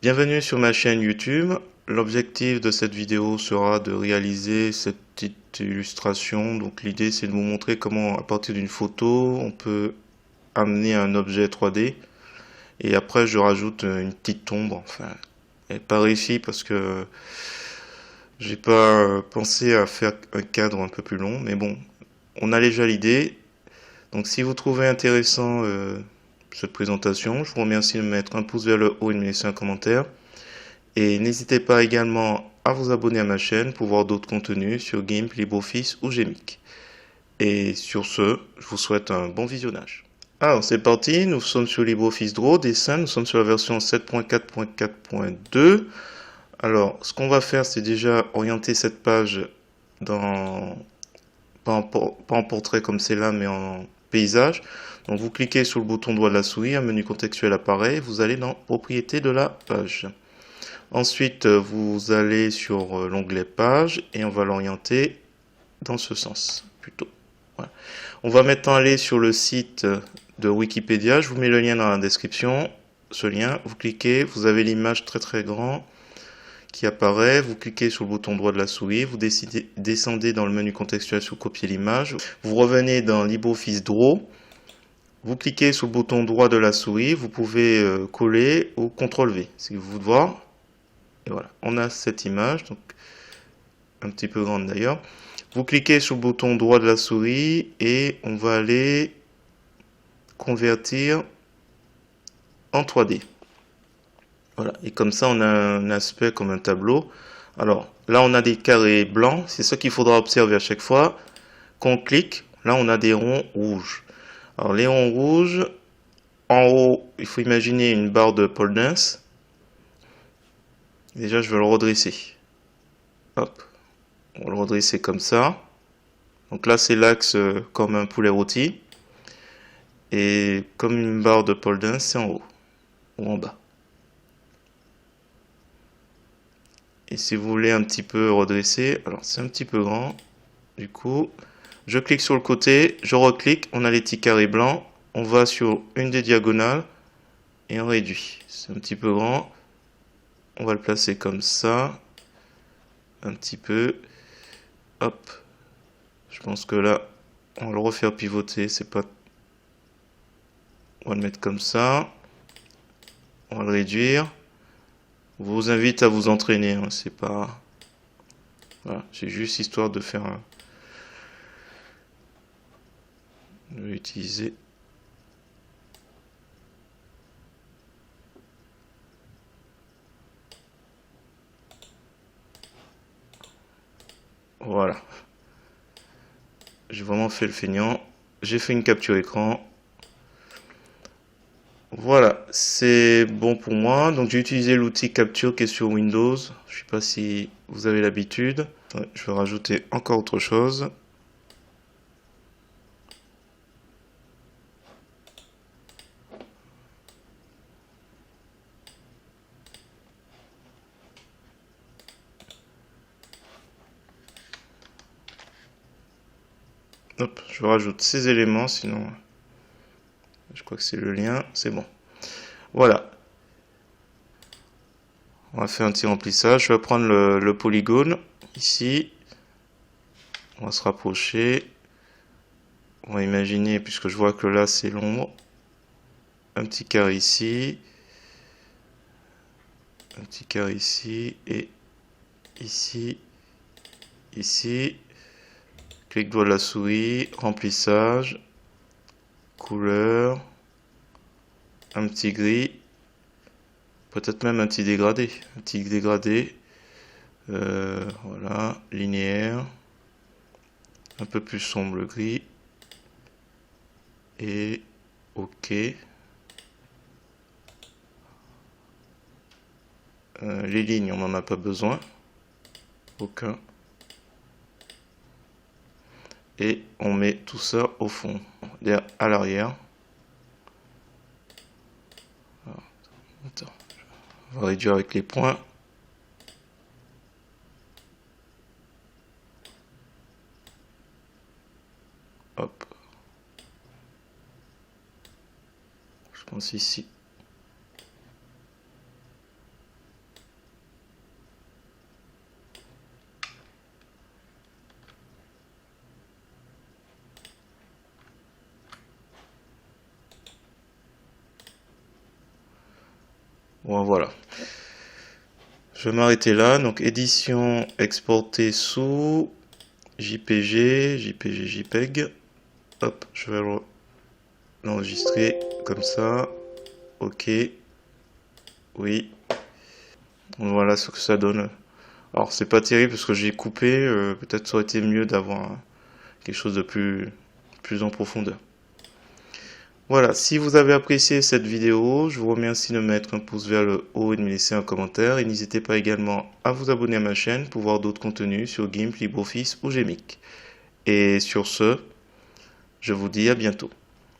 Bienvenue sur ma chaîne YouTube. L'objectif de cette vidéo sera de réaliser cette petite illustration. Donc l'idée c'est de vous montrer comment à partir d'une photo on peut amener un objet 3D et après je rajoute une petite ombre. Enfin, elle n'est pas réussie parce que j'ai pas pensé à faire un cadre un peu plus long, mais bon, on a déjà l'idée. Donc si vous trouvez intéressant cette présentation, je vous remercie de mettre un pouce vers le haut et de me laisser un commentaire. Et n'hésitez pas également à vous abonner à ma chaîne pour voir d'autres contenus sur GIMP, LibreOffice ou Gmic. Et sur ce, je vous souhaite un bon visionnage. Alors c'est parti, nous sommes sur LibreOffice Draw, dessin, nous sommes sur la version 7.4.4.2. Alors ce qu'on va faire c'est déjà orienter cette page dans, pas en portrait comme c'est là, mais en paysage. Donc vous cliquez sur le bouton droit de la souris, un menu contextuel apparaît, vous allez dans propriétés de la page. Ensuite, vous allez sur l'onglet page et on va l'orienter dans ce sens plutôt. Voilà. On va maintenant aller sur le site de Wikipédia. Je vous mets le lien dans la description. Ce lien, vous cliquez, vous avez l'image très très grand qui apparaît. Vous cliquez sur le bouton droit de la souris. Vous descendez dans le menu contextuel sur copier l'image. Vous revenez dans LibreOffice Draw. Vous cliquez sur le bouton droit de la souris. Vous pouvez coller ou CTRL V si vous voulez voir. Et voilà, on a cette image, donc un petit peu grande d'ailleurs. Vous cliquez sur le bouton droit de la souris et on va aller convertir en 3D. Voilà, et comme ça on a un aspect comme un tableau. Alors là on a des carrés blancs, c'est ce qu'il faudra observer à chaque fois. Qu'on clique, là on a des ronds rouges. Alors les ronds rouges, en haut, il faut imaginer une barre de pole dance. Déjà je vais le redresser. Hop, on va le redresser comme ça. Donc là, c'est l'axe comme un poulet rôti. Et comme une barre de pole dance, c'est en haut ou en bas. Et si vous voulez un petit peu redresser, alors c'est un petit peu grand. Du coup, je clique sur le côté, je reclique, on a les petits carrés blancs. On va sur une des diagonales et on réduit. C'est un petit peu grand. On va le placer comme ça. Un petit peu. Hop. Je pense que là, on va le refaire pivoter. C'est pas. On va le mettre comme ça. On va le réduire. Je vous invite à vous entraîner, hein, c'est pas. Voilà, c'est juste histoire de faire un. Je vais utiliser. Voilà. J'ai vraiment fait le feignant. J'ai fait une capture écran. Voilà, c'est bon pour moi. Donc j'ai utilisé l'outil capture qui est sur Windows. Je sais pas si vous avez l'habitude. Je vais rajouter encore autre chose. Hop, je rajoute ces éléments, sinon je crois que c'est le lien, c'est bon. Voilà, on va faire un petit remplissage. Je vais prendre le polygone ici. On va se rapprocher. On va imaginer, puisque je vois que là c'est l'ombre, un petit carré ici, un petit carré ici et ici, ici. Clic droit de la souris, remplissage, couleur, un petit gris, peut-être même un petit dégradé, voilà, linéaire, un peu plus sombre le gris, et ok. Les lignes, on n'en a pas besoin, aucun. Et on met tout ça au fond, à l'arrière. On va réduire avec les points. Hop. Je pense ici. Bon, voilà. Je vais m'arrêter là. Donc édition exporter sous JPG, JPG, JPEG. Hop, je vais l'enregistrer comme ça. Ok. Oui. Voilà ce que ça donne. Alors c'est pas terrible parce que j'ai coupé. Peut-être ça aurait été mieux d'avoir quelque chose de plus en profondeur. Voilà, si vous avez apprécié cette vidéo, je vous remercie de mettre un pouce vers le haut et de me laisser un commentaire. Et n'hésitez pas également à vous abonner à ma chaîne pour voir d'autres contenus sur GIMP, LibreOffice ou Gmic. Et sur ce, je vous dis à bientôt.